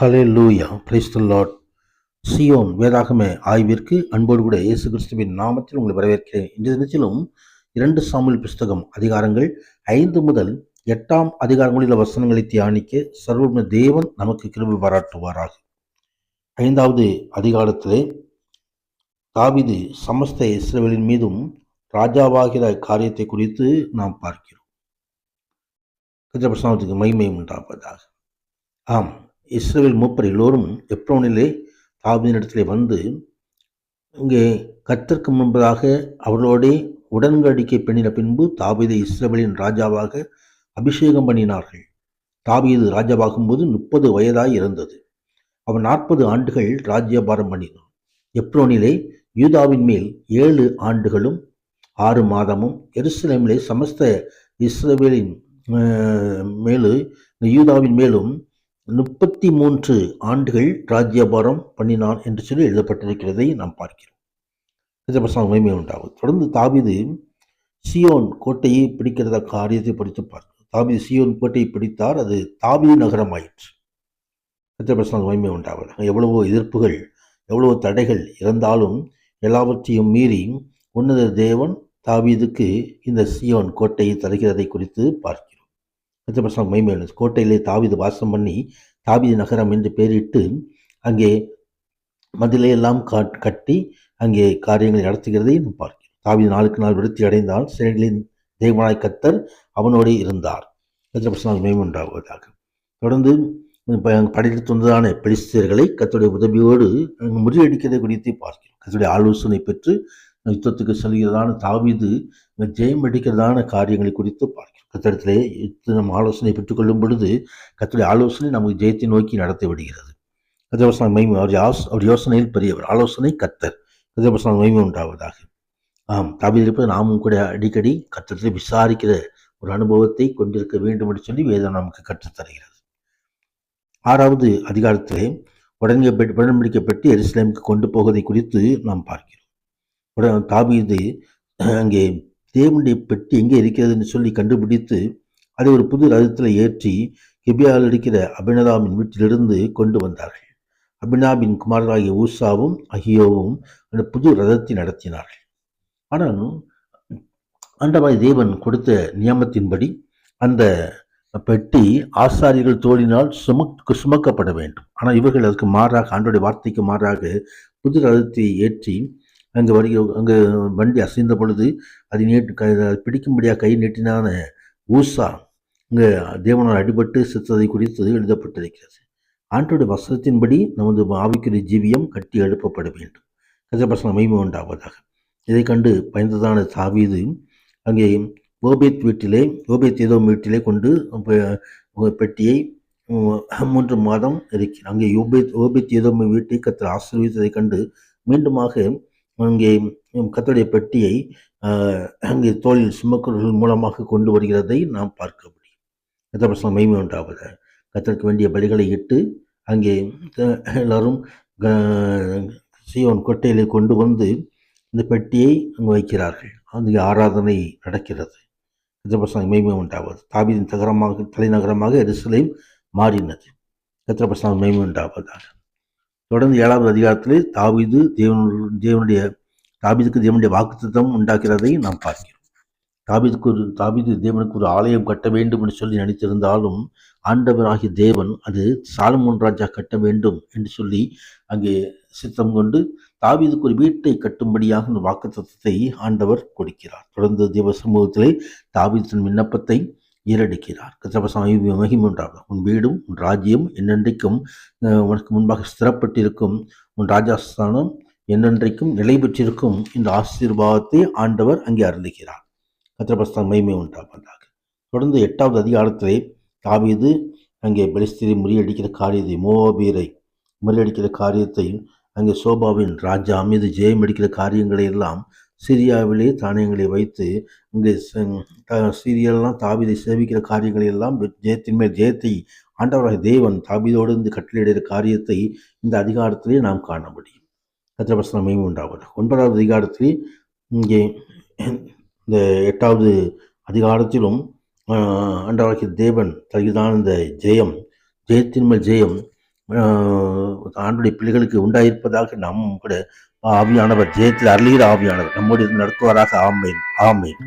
Hallelujah, praise the Lord. Zion வேதாகம ஆய்விற்கு அன்போடு கூட இயேசு கிறிஸ்துவின் நாமத்தில் உங்களை வரவேற்கிறேன். இன்றைய தினத்திலும் 2 சாமுவேல் புஸ்தகம் அதிகாரங்கள் 5 முதல் 8 அதிகாரங்களில் வசனங்களை தியானிக்க சர்வ தேவன் நமக்கு கிருபை பாராட்டுவாராக. 5வது அதிகாரத்திலே தாவீது சமஸ்த இஸ்ரவேலின் மீதும் ராஜாவாகிற காரியத்தை குறித்து நாம் பார்க்கிறோம். கர்த்தருடைய பிரசன்னத்துக்கு மகிமை உண்டாவதாக. ஆம், இஸ்ரவேல் மூப்பர் எல்லோரும் எப்ரோனிலே தாவீதினிடத்திலே வந்து இங்கே கர்த்தருக்கு முன்பதாக அவர்களோடே உடன்படிக்கை பண்ணின பின்பு தாவீதை இஸ்ரவேலின் ராஜாவாக அபிஷேகம் பண்ணினார்கள். தாவீது ராஜாவாகும்போது 30 வயதாய் இருந்தது. அவன் 40 ஆண்டுகள் ராஜ்யபாரம் பண்ணினான். எப்ரோனிலே யூதாவின் மேல் 7 ஆண்டுகளும் 6 மாதமும், எருசலேமிலே சமஸ்த இஸ்ரவேலின் மேலும் யூதாவின் மேலும் 33 ஆண்டுகள் ராஜ்யபாரம் பண்ணினான் என்று சொல்லி எழுதப்பட்டிருக்கிறதை நாம் பார்க்கிறோம். மகிமை உண்டாகும். தொடர்ந்து தாவீது சியோன் கோட்டையை பிடிக்கிறத காரியத்தை படித்து பார்க்கிறோம். தாவீது சியோன் கோட்டையை பிடித்தார். அது தாவீது நகரம் ஆயிற்று. மகிமை உண்டாவது. எவ்வளவோ எதிர்ப்புகள், எவ்வளவோ தடைகள் இருந்தாலும் எல்லாவற்றையும் மீறி உன்னத தேவன் தாவீதுக்கு இந்த சியோன் கோட்டையை தருகிறதை குறித்து பார்க்கிறோம். மகிமை. கோட்டையிலே தாவீது வாசம் பண்ணி தாவீது நகரம் என்று பெயரிட்டு அங்கே மதிலையெல்லாம் கட்டி அங்கே காரியங்களை நடத்துகிறதை நாம் பார்க்கிறோம். தாவீது நாளுக்கு நாள் விருத்தி அடைந்தால் சேனைகளின் தேவனாய் கர்த்தர் அவனோடு இருந்தார். மகிமை உண்டாவதாக. தொடர்ந்து படையெடுத்து வந்ததான பெலிஸ்தியர்களை கர்த்தருடைய உதவியோடு முறியடிக்கிறதை குறித்து பார்க்கிறோம். கர்த்தருடைய ஆலோசனை பெற்று யுத்தத்துக்கு செல்கிறதான தாவீது ஜெயம் அடிக்கிறதான காரியங்களை குறித்து பார்க்கிறோம். கர்த்தரிடத்திலே நம்ம ஆலோசனை பெற்றுக்கொள்ளும் பொழுது கர்த்தருடைய ஆலோசனை நமக்கு ஜெயத்தை நோக்கி நடத்தி விடுகிறது. கர்த்தர் மகிமை. அவர் யோசனையில் பெரியவர். ஆலோசனை கர்த்தர். கர்த்தர் மகிமை உண்டாவதாக. ஆம், தாவீது இருப்பது நாமும் கூட அடிக்கடி கர்த்தரிடத்திலே விசாரிக்கிற ஒரு அனுபவத்தை கொண்டிருக்க வேண்டும் என்று சொல்லி வேதம் நமக்கு கற்றுத்தருகிறது. 6வது அதிகாரத்திலே உடன்படிக்கப்பட்டு எருசலேமுக்கு கொண்டு போவதை குறித்து நாம் பார்க்கிறோம். தாவீது அங்கே தேவனுடைய பெட்டி எங்கே இருக்கிறதுன்னு சொல்லி கண்டுபிடித்து அதை ஒரு புது ரதத்தில் ஏற்றி கிபியாவில் இருக்கிற அபினதாபின் வீட்டிலிருந்து கொண்டு வந்தார்கள். அபினாபின் குமாரராகிய ஊசாவும் அகியோவும் அந்த புது ரதத்தை நடத்தினார்கள். ஆனால் ஆண்டவராய் தேவன் கொடுத்த நியமத்தின்படி அந்த பெட்டி ஆசாரியர்கள் தோளினால் சுமக்கப்பட வேண்டும். ஆனால் இவர்கள் அதுக்கு மாறாக, ஆண்டவருடைய வார்த்தைக்கு மாறாக புது ரதத்தை ஏற்றி அங்கே அங்கே வண்டி அசைந்த பொழுது அதை பிடிக்கும்படியாக கை நீட்டினான ஊசா இங்கே தேவனால் அடிபட்டு செத்ததை குறித்து எழுதப்பட்டிருக்கிறது. ஆண்டோடைய வசனத்தின்படி நமது ஆவிக்குரிய ஜீவியம் கட்டி எழுப்பப்பட வேண்டும். கர்த்தருடைய மகிமை உண்டாவதாக. இதை கண்டு பயந்ததான தாவீது அங்கே ஓபேத் ஏதோம் வீட்டிலே கொண்டு பெட்டியை 3 மாதம் இருக்கிறார். அங்கே ஓபேத் ஏதோம் வீட்டை கர்த்தர் ஆசீர்வதித்ததை கண்டு மீண்டுமாக அங்கே கர்த்தருடைய பெட்டியை அங்கே தோளில் சுமக்கிறவர்கள் மூலமாக கொண்டு வருகிறதை நாம் பார்க்க முடியும். கர்த்தருடைய மகிமை உண்டாவதாக. கர்த்தருக்கு வேண்டிய பலிகளை இட்டு அங்கே எல்லாரும் சியோன் கோட்டையிலே கொண்டு வந்து இந்த பெட்டியை அங்கு வைக்கிறார்கள். அங்கு ஆராதனை நடக்கிறது. கர்த்தர் மகிமை உண்டாவது. தாவீதின் தலைநகரமாக எருசலேம் மாறினது. கர்த்தர் மகிமை உண்டாவதாக. தொடர்ந்து 7வது அதிகாரத்திலே தாவீதுக்கு தேவனுடைய வாக்குத்தத்தம் உண்டாக்கிறதை நாம் பார்க்கிறோம். தாவீது தேவனுக்கு ஒரு ஆலயம் கட்ட வேண்டும் என்று சொல்லி நினைத்திருந்தாலும் ஆண்டவராகிய தேவன் அது சாலமோன் ராஜா கட்ட வேண்டும் என்று சொல்லி அங்கே சித்தம் கொண்டு தாவீதுக்கு ஒரு வீட்டை கட்டும்படியாக வாக்குத்தத்தத்தை ஆண்டவர் கொடுக்கிறார். தொடர்ந்து தேவ சமூகத்திலே தாவீது தன் விண்ணப்பத்தை ஈரடிக்கிறார். கர்த்தர் மகிமை உண்டாகும். உன் வீடும் உன் ராஜ்யம் என்னென்றைக்கும் உனக்கு முன்பாக ஸ்திரப்பட்டிருக்கும். உன் ராஜாஸ்தானம் என்னென்றைக்கும் நிலை பெற்றிருக்கும் என்ற ஆசீர்வாதத்தை ஆண்டவர் அங்கே அருளுகிறார். கர்த்தர் மகிமை உண்டாவதாக. தொடர்ந்து 8வது அதிகாரத்திலே தாவீது அங்கே பெலிஸ்தரை முறியடிக்கிற காரியத்தை, மோவாபியரை முறியடிக்கிற காரியத்தை, அங்கே சோபாவின் ராஜா மீது ஜெயம் அடிக்கிற காரியங்களை எல்லாம் சிரியாவிலே தானியங்களை வைத்து அங்கே சீரியெல்லாம் தாவீதை சேவிக்கிற காரியங்களை எல்லாம் ஜெயத்தின் மேல் ஜெயத்தை ஆண்டவராக தேவன் தாவீதோடு இந்த கட்டளையிடுகிற காரியத்தை இந்த அதிகாரத்திலே நாம் காண முடியும். கர்த்தர் மகிமை உண்டாவது. 9வது அதிகாரத்திலே இங்கே இந்த 8வது அதிகாரத்திலும் ஆண்டவராகிய தேவன் தகுதியான இந்த ஜெயத்தின் மேல் ஜெயம் ஆண்டுடைய பிள்ளைகளுக்கு உண்டாயிருப்பதாக நாம் கூட ஆவியானவர் ஜெயத்தில் அருளுகிற ஆவியானவர் நம்மோடு நடத்துவாராக. ஆமேன் ஆமேன்.